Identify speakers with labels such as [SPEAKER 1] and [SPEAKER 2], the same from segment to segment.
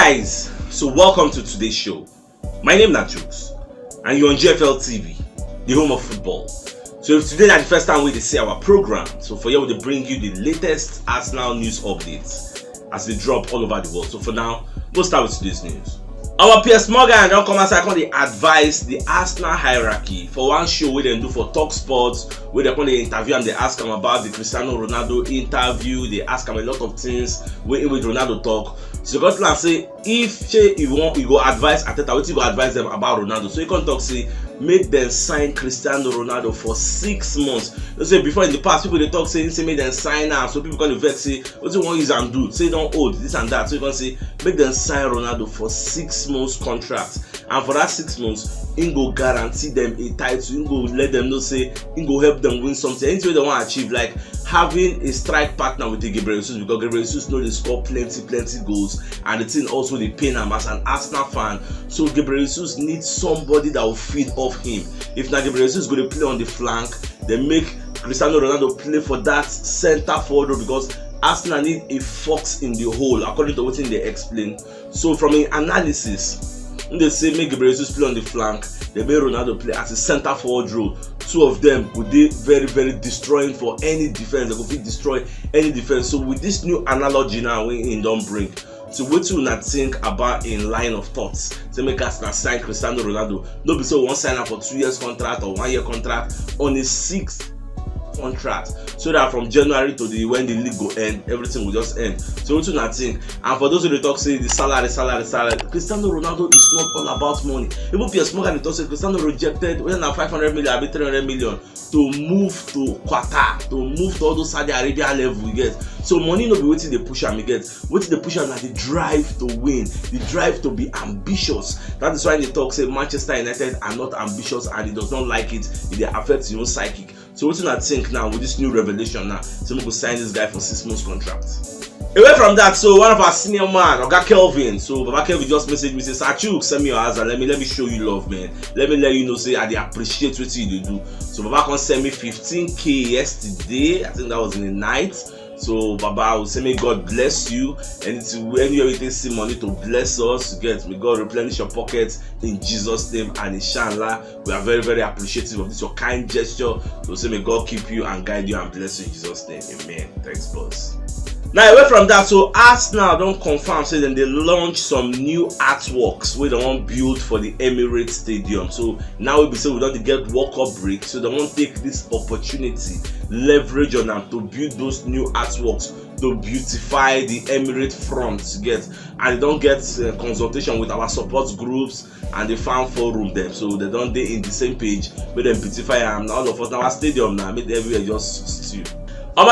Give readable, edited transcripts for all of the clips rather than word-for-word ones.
[SPEAKER 1] guys, so welcome to today's show. My name is CHUKS and you're on GFL TV, the home of football. So if today is the first time we see our program, so for you we bring you the latest Arsenal news updates as they drop all over the world. So for now, we'll start with today's news. Our PS Morgan don't come outside on the advice the Arsenal hierarchy for one show where they do for Talk Sports, where they come the interview and they ask them about the Cristiano Ronaldo interview. They ask them a lot of things where with Ronaldo talk. So you got to say if you want, you go advise Ateta, what you go advise them about Ronaldo. So you can talk say make them sign Cristiano Ronaldo for 6 months. Let's say before in the past people they talk say make them sign now, so people can vex say what you want use and do, say don't hold this and that. So you can say make them sign Ronaldo for 6 months contract, and for that 6 months he go guarantee them a title, he go let them know say he go help them win something, anything they want to achieve, like having a strike partner with the Gabriel Jesus, because Gabriel Jesus know they score plenty goals, and the thing also they pay him as an Arsenal fan. So Gabriel Jesus needs somebody that will feed off him. If now Gabriel Jesus is going to play on the flank, they make Cristiano Ronaldo play for that center forward, because Arsenal need a fox in the hole according to what they explain. So from an analysis, when they say make Gabriel Jesus play on the flank, they make Ronaldo play as a center forward role. Two of them would be very destroying for any defense. They could destroy any defense. So with this new analogy now we don't bring, so what you not think about in line of thoughts to make us not sign Cristiano Ronaldo? No be so one sign up for 2 years contract or 1 year contract on a 6th contract, so that from January to the when the league go end, everything will just end. So what you not think? And for those who they talk say the salary, Cristiano Ronaldo is not all about money. Even PS Morgan they talk say Cristiano rejected when na 500 million, abi 300 million to move to Qatar, to move to all those Saudi Arabia level you get. So money no be wetin dey push am, you get. Wetin dey push am na the drive to win, the drive to be ambitious. That is why they talk say Manchester United are not ambitious and he does not like it. It dey affect your own psychic. So what do you think now with this new revelation now? So we could sign this guy for 6 months contract. Away from that, so one of our senior man, Oga Kelvin. So Baba Kelvin just messaged me, says, "Achuk, send me your answer. Let me show you love, man. Let me let you know, say I dey appreciate what you do." So Baba can send me 15k yesterday. I think that was in the night. So Baba will say, may God bless you, and it's when you everything see money to bless us, get may God replenish your pockets in Jesus' name, and inshallah we are very appreciative of this your kind gesture. So say may God keep you and guide you and bless you in Jesus' name, amen. Thanks, boss. Now away from that, so Arsenal don't confirm say then they launch some new artworks where they want build for the Emirates Stadium. So now we be say we don't get World Cup break, so they won't take this opportunity, leverage on them to build those new artworks to beautify the Emirates front, get, and they don't get consultation with our support groups and the fan forum them, so they don't they in the same page with them beautify and all of us now our stadium now make everywhere just stew.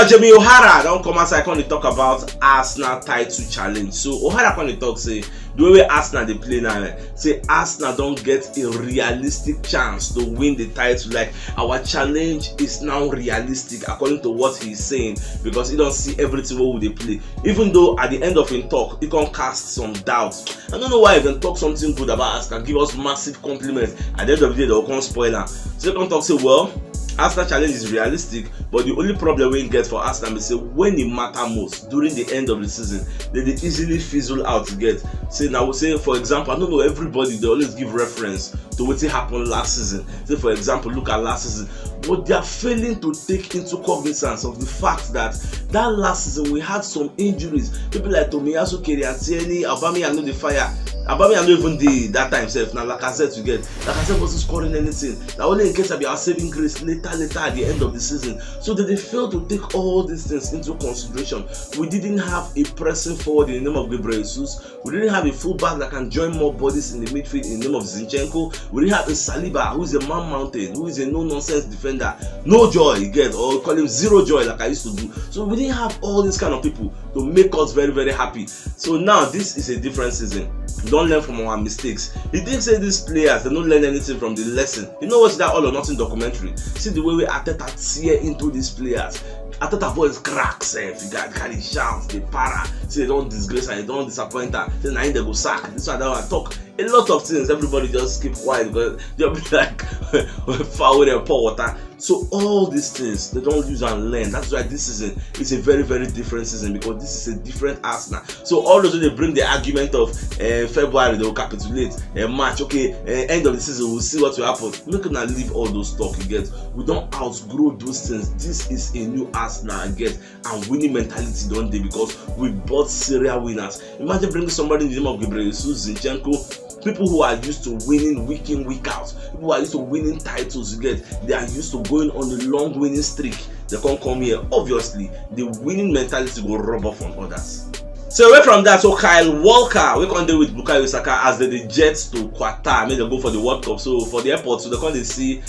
[SPEAKER 1] Jamie O'Hara don't come outside when they talk about Arsenal title challenge. So O'Hara when they talk say the way Arsenal they play now, say Arsenal don't get a realistic chance to win the title. Like our challenge is now realistic according to what he's saying, because he don't see everything what they play. Even though at the end of his talk he can cast some doubts. I don't know why he can talk something good about Arsenal, give us massive compliments. At the end of the day they'll come spoiler. So he can talk say well, Arsenal challenge is realistic, but the only problem we get for Arsenal is say when it matter most during the end of the season, they easily fizzle out to get. Say now we say for example, I don't know everybody they always give reference to what happened last season. Say for example, look at last season, but they are failing to take into cognizance of the fact that last season we had some injuries. People like Tomiyasu Keriatieni, Aubameyang no the fire. Aubameyang no even did that time self. Now Lacazette to get. Lacazette wasn't scoring anything. Now only in case of our saving grace later at the end of the season. So that they failed to take all these things into consideration. We didn't have a pressing forward in the name of Gabriel Jesus. We didn't have a fullback that can join more bodies in the midfield in the name of Zinchenko. We didn't have a Saliba who is a man mounted, who is a no-nonsense defender. No joy, you get, or call him zero joy like I used to do. So we didn't have all these kind of people to make us very happy. So now this is a different season. Don't learn from our mistakes. He didn't say these players they don't learn anything from the lesson. You know what's that all or nothing documentary? See the way we Ateta tear into these players. Ateta boys cracks, you got carry shouts, they para, say they don't disgrace and they don't disappoint her. Then I they go sack. This one that one talk a lot of things. Everybody just keep quiet because they'll be like foul with their pour water. So all these things they don't use and learn. That's why this season is a very, very different season, because this is a different Arsenal. So all those they bring the argument of February they will capitulate, March, okay, end of the season we'll see what will happen. Make them leave all those talk again. We don't outgrow those things. This is a new Arsenal again, and winning mentality don't they, because we bought serial winners. Imagine bringing somebody in the name of Gabriel Jesus, Zinchenko. People who are used to winning week in, week out, people who are used to winning titles, they are used to going on a long winning streak. They can't come here. Obviously, the winning mentality will rub off on others. So away from that, so Kyle Walker, we can deal with Bukayo Saka as the Jets to Qatar. Maybe they go for the World Cup. So for the airport, so they come they see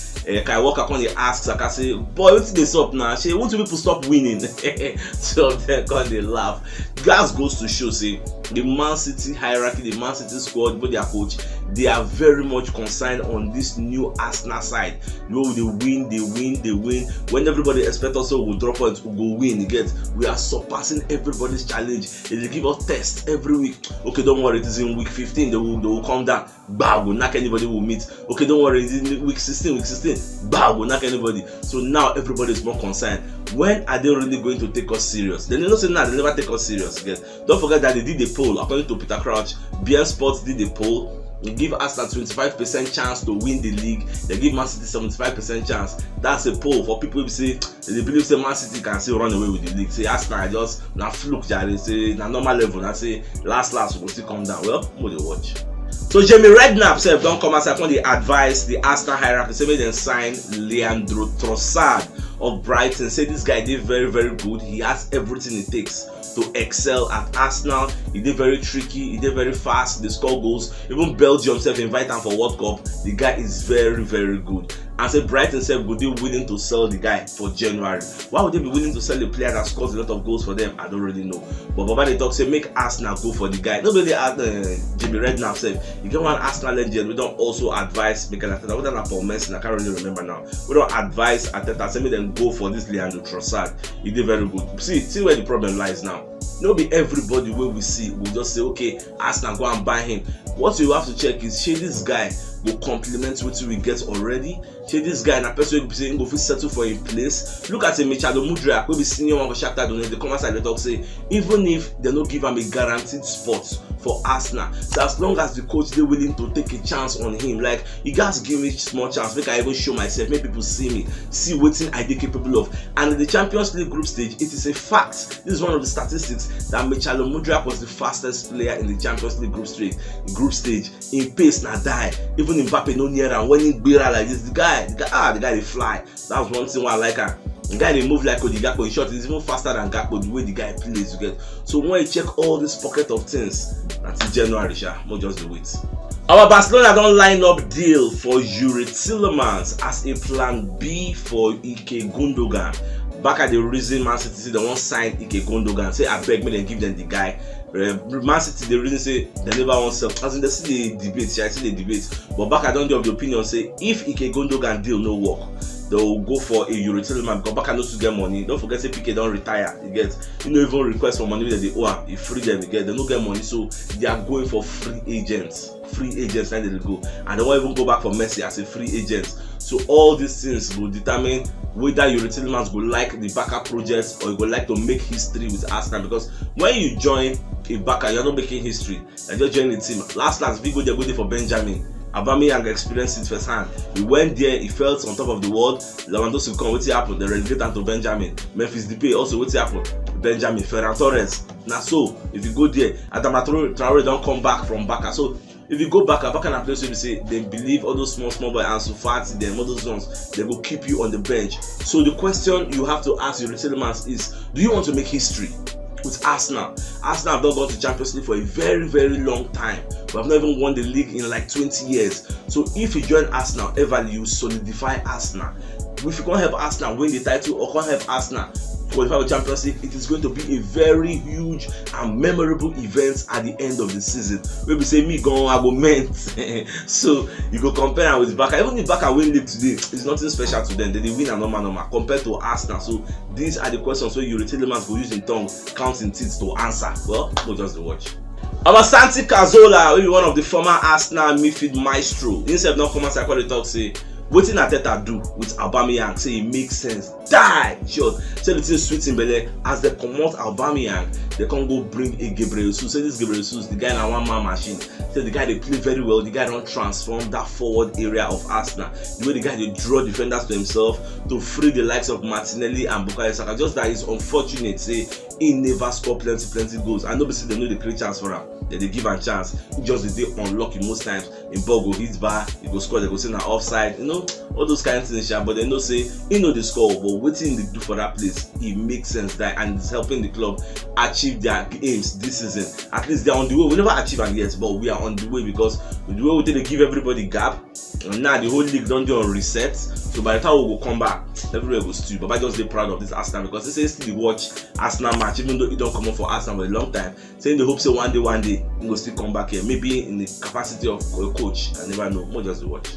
[SPEAKER 1] Kyle Walker, come they ask Saka, say, boy, what's this up now? She want people stop winning. So they come they laugh. Gas goes to show, say, the Man City hierarchy, the Man City squad, but their coach, they are very much concerned on this new Arsenal side. You know, they win. When everybody expects us to drop points, we go win. We are surpassing everybody's challenge. They give us tests every week. Okay, don't worry, it is in week 15. They will come down. Bah, go knock anybody will meet. Okay, don't worry, it is in week 16. Bah, go knock anybody. So now everybody is more concerned. When are they really going to take us serious? They don't say now, they never take us serious. Don't forget that they did a poll. According to Peter Crouch, BN Sports did a poll. They give Arsenal 25% chance to win the league. They give Man City 75% chance. That's a poll for people who say they believe say Man City can still run away with the league. Say Arsenal just na fluke, jare. Say na normal level. Na say last we will still come down. Well, we'll watch. So Jamie Redknapp said, don't come outside when they advise the Arsenal hierarchy. Say they sign Leandro Trossard of Brighton. Say this guy did very, very good. He has everything it takes to excel at Arsenal. He did very tricky, he did very fast, they score goals. Even Belgium himself invite him for World Cup. The guy is very, very good. And say Brighton himself would be willing to sell the guy for January. Why would they be willing to sell a player that scores a lot of goals for them? I don't really know. But Baba they talk say make Arsenal go for the guy. Nobody asked Jamie Redknapp said, you get one Arsenal legend. We don't also advise Mikel Arteta. We don't have Paul Messi, I can't really remember now. We don't advise Arteta, say make them go for this Leandro Trossard. He did very good. See where the problem lies now. Not be everybody where we see will just say, okay, Arsenal go and buy him. What you have to check is, should this guy will complement what we get already? Should this guy and a person will be saying go settle for a place? Look at a Mudryk, will be senior one for Shakhtar Donetsk. They come outside the talk say, even if they don't give him a guaranteed spot for Arsenal, so as long as the coach they willing to take a chance on him, like you guys give me small chance, make I even show myself, make people see me, see what I dey capable of. And in the Champions League group stage, it is a fact. This is one of the statistics that Mudryk was the fastest player in the Champions League group stage. In pace na die. Even Mbappe no near, and when he gbera like this, the guy they fly. That was one thing why I like her. The guy they move like Cody Gakpo. In short, he's even faster than Gakpo the way the guy plays. You get. So when you check all this pocket of things, until January, more just do it. Our Barcelona don't line up deal for Yuri Tillemans as a plan B for Ike Gundogan. Back at the reason Man City they won't sign Ike Gundogan. Say I beg me then give them the guy. Man City the reason say they never want sell. As in they see the debate, I see the debate. But back I don't do of the opinion say if Ike Gundogan deal no work, they'll go for a Yuri Tillemans because back I know to get money. Don't forget say PK don't retire. You get even request for money that they owe. You free them, you get they don't get money, so they are going for free agents. Free agents and they go, and they won't even go back for Messi as a free agent. So all these things will determine whether Yuri Tillemans will like the backup projects or you would like to make history with Arsenal. Because when you join a backer, you're not making history. You're just joining the team. Last we go there for Benjamin. Aubameyang experienced it firsthand. He went there, he felt on top of the world. Lewandowski come, what happened? They relegate him to Benjamin. Memphis Depay also, what happened? Benjamin. Ferran Torres. Now so, if you go there, Adama Traore don't come back from Barca. So if you go back and place where you say they believe all those small boy and so fat them, all those ones, they will keep you on the bench. So the question you have to ask your Tillemans is, do you want to make history with Arsenal? Arsenal have not gone to Champions League for a very, very long time. We have not even won the league in like 20 years. So if you join Arsenal, you solidify Arsenal. If you can't help Arsenal win the title or can't help Arsenal qualify for Champions League, it is going to be a very huge and memorable event at the end of the season. Maybe say me go argument. So you go compare with Barca. Even if Barca win league today, it's nothing special to them. They win a normal compared to Arsenal. So these are the questions where Yuri Tillemans will use in tongue, counting teeth to answer. Well, we'll just watch. Our Santi Cazorla, one of the former Arsenal midfield maestro, instead of not come and talk say Wetin Arteta do with Aubameyang say e make sense. Die sure. Say the thing sweet in belle as they comot Aubameyang, they can't go bring a Gabriel Jesus. Say this Gabriel Jesus, the guy na one man machine. Say the guy they play very well. The guy don't transform that forward area of Arsenal. The way the guy they draw defenders to himself to free the likes of Martinelli and Bukayo Saka. Just that it's unfortunate. Say he never score plenty goals. I know they know they create chance for him. They give a chance. He just they unlucky most times. In ball go hit bar, he go score. They go say na offside. You know all those kind of things. But they know say he know the score. But waiting they do for that place, it makes sense that and it's helping the club achieve their aims this season. At least they're on the way. We never achieve them yet, but we are on the way because the way we they give everybody gap. And now the whole league don't do on reset. So by the time we will come back, everywhere goes to. But I just be proud of this Arsenal because they say still watch Arsenal match, even though it don't come up for Arsenal for a long time. Saying they hope say one day he will still come back here. Maybe in the capacity of a coach. I never know. More just watch.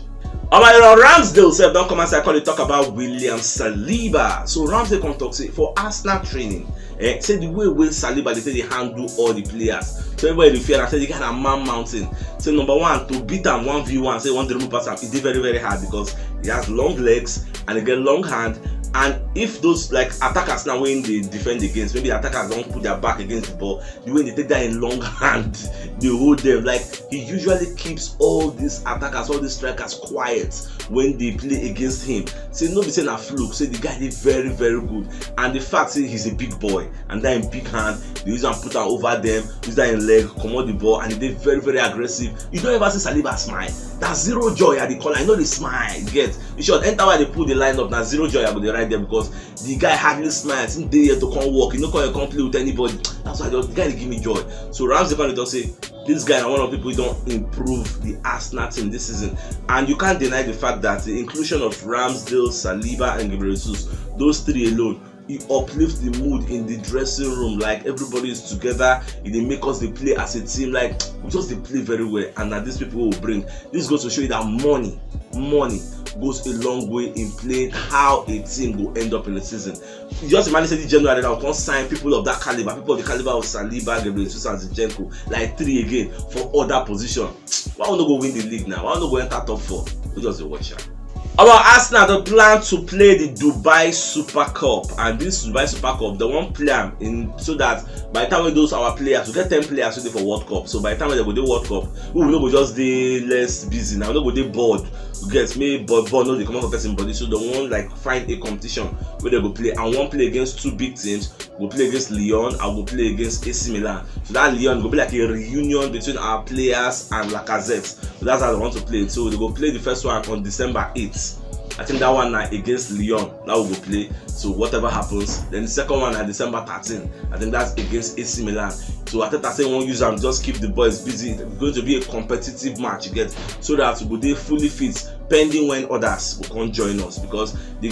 [SPEAKER 1] Alright, Ramsdale said don't come and say I call it talk about William Saliba. So Ramsdale come talk say for Arsenal training. Say the way Saliba they say they handle all the players. So everybody fear and say they got a man mountain. Say number one to beat him 1v1. Say one dribble pass him. It's very hard because he has long legs and he get long hand. And if those like attackers now when they defend against, maybe the attackers don't put their back against the ball, the way they take that in long hand, they hold them. Like he usually keeps all these attackers, all these strikers quiet when they play against him. Say no be saying a fluke, say the guy is very good. And the fact say he's a big boy and that in big hand, they use and put her over them, use that in leg, come out the ball, and they very aggressive. You don't ever see Saliba smile. That's zero joy at the corner. I know they smile. You get you should enter where they put the lineup. Now zero joy about the right there because the guy hardly smiles. He's there to come walk. You know can't play with anybody. That's why the guy they give me joy. So Ramsey can just say this guy is one of the people who don't improve the Arsenal team this season. And you can't deny the fact that the inclusion of Ramsdale, Saliba, and Gabriel Jesus, those three alone, it uplifts the mood in the dressing room. Like everybody is together, they make us they play as a team. Like we just they play very well, and that these people will bring. This goes to show you that money goes a long way in playing how a team will end up in the season. You just imagine the January now can't sign people of that caliber, people of the caliber of Saliba, Gabriel Jesus, and Zinchenko, like 3 again for other position. Why won't go win the league now? Why won't go enter top 4? We just watch out. About Arsenal, they plan to play the Dubai Super Cup, and this Dubai Super Cup, they want play in so that by the time we do our players, we get 10 players ready for World Cup. So by the time they go do World Cup, we will not go just be less busy. Now we will not go bored. You get me, but no, they come up for person body. So they want like find a competition where they go play, and one play against 2 big teams. We'll play against Lyon, and we'll play against AC Milan. So that Lyon will be like a reunion between our players and Lacazette. So that's how they want to play it. So they go play the first one on December 8th. I think that one now against Lyon, that will go play. So whatever happens, then the second one at December 13. I think that's against AC Milan. So I think I say won't use them, just keep the boys busy. It's going to be a competitive match, you get, so that we go fully fit, pending when others will come join us, because the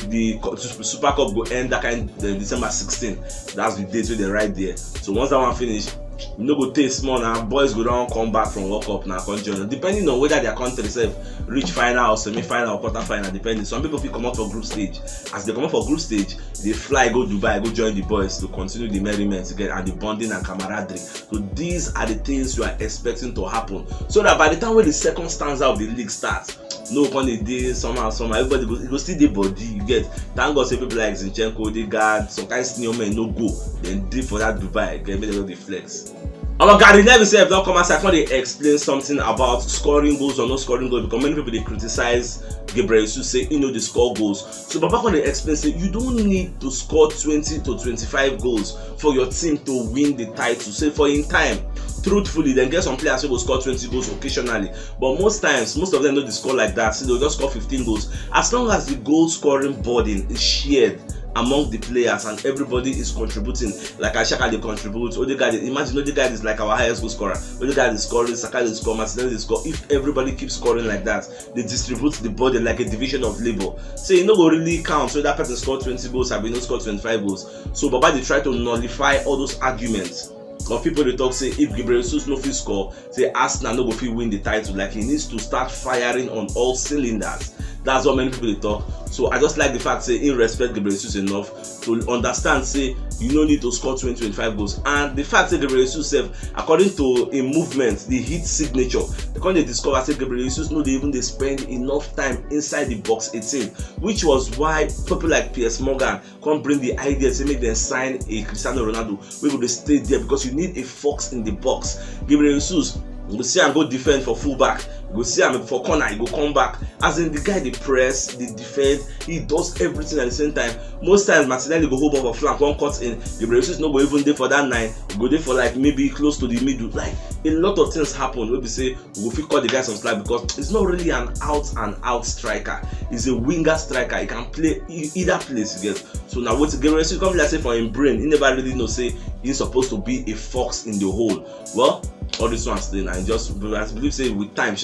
[SPEAKER 1] Super Cup will end that kind December 16. That's the date where they're right there. So once that one finish, you know, go take small now. Boys go down, come back from World Cup now, come join. Depending on whether their country itself reach final or semi-final or quarter-final, depending. Some people come out for group stage. As they come out for group stage, they fly, go Dubai, go join the boys to continue the merriment together and the bonding and camaraderie. So these are the things you are expecting to happen. So that by the time when the second stanza of the league starts, no on the day, somehow, everybody go still the body. You get, thank God, say people like Zinchenko, they got some kind of senior men no go, then dip for that Dubai, get me the flex. Gary Neville said, don't come outside, they explain something about scoring goals or not scoring goals, because many people they criticize Gabriel Jesus, say they score goals. So Baba when they explain, say you don't need to score 20 to 25 goals for your team to win the title. Say for in time. Truthfully, then get some players who will score 20 goals occasionally, but most times, most of them don't score like that. So they'll just score 15 goals. As long as the goal scoring burden is shared among the players and everybody is contributing, like Ashaka they contribute, Odegaard, imagine Odegaard is like our highest goal scorer. Odegaard is scoring, Saka is scoring, Martinelli is scoring. If everybody keeps scoring like that, they distribute the burden like a division of labor. So you know go really count. So that person scored 20 goals, I've been scored 25 goals. So Baba they try to nullify all those arguments. Of people they talk say if Gabriel Jesus no fit score, say Arsenal no go fit win the title. Like he needs to start firing on all cylinders. That's what many people they talk. So I just like the fact say in respect Gabriel Jesus enough to understand say you no need to score 20-25 goals. And the fact that Gabriel Jesus according to a movement, the hit signature, when they discover say Gabriel Jesus no they even they spend enough time inside the box 18, which was why people like Piers Morgan can't bring the idea to make them sign a Cristiano Ronaldo. We will stay there because you need a fox in the box. Gabriel Jesus, you go see him go defend for fullback. You go see him for corner, he go come back. As in the guy, they press, they defend, he does everything at the same time. Most times, Martinelli go hold up a flank, one cut in. Gabriel Jesus no go even there for that 9. He go there for like maybe close to the middle. Like a lot of things happen. We say we go fit cut the guy some slack because it's not really an out and out striker. He's a winger striker. He can play either place. You get. So now what Gabriel Jesus come like say for him brain, he never really know say he's supposed to be a fox in the hole. Well, all this one still and just I believe say with time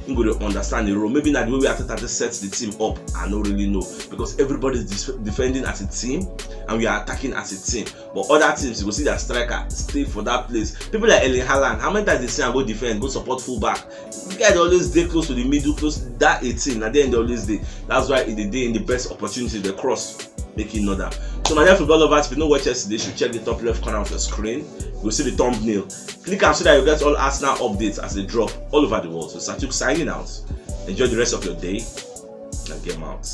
[SPEAKER 1] he go to understand the role. Maybe not the way we have to set the team up. I don't really know because everybody is defending as a team and we are attacking as a team. But other teams you will see that striker stay for that place. People like Erling Haaland, how many times they say I go defend, go support fullback? The guy always stay close to the middle, close to that 18. At the end they always day. That's why in the day in the best opportunity they cross. Making another. So my dear football lovers, if you know what yesterday, you should check the top left corner of your screen. You'll see the thumbnail. Click on so that you get all Arsenal updates as they drop all over the world. So CHUKS signing out. Enjoy the rest of your day and get out.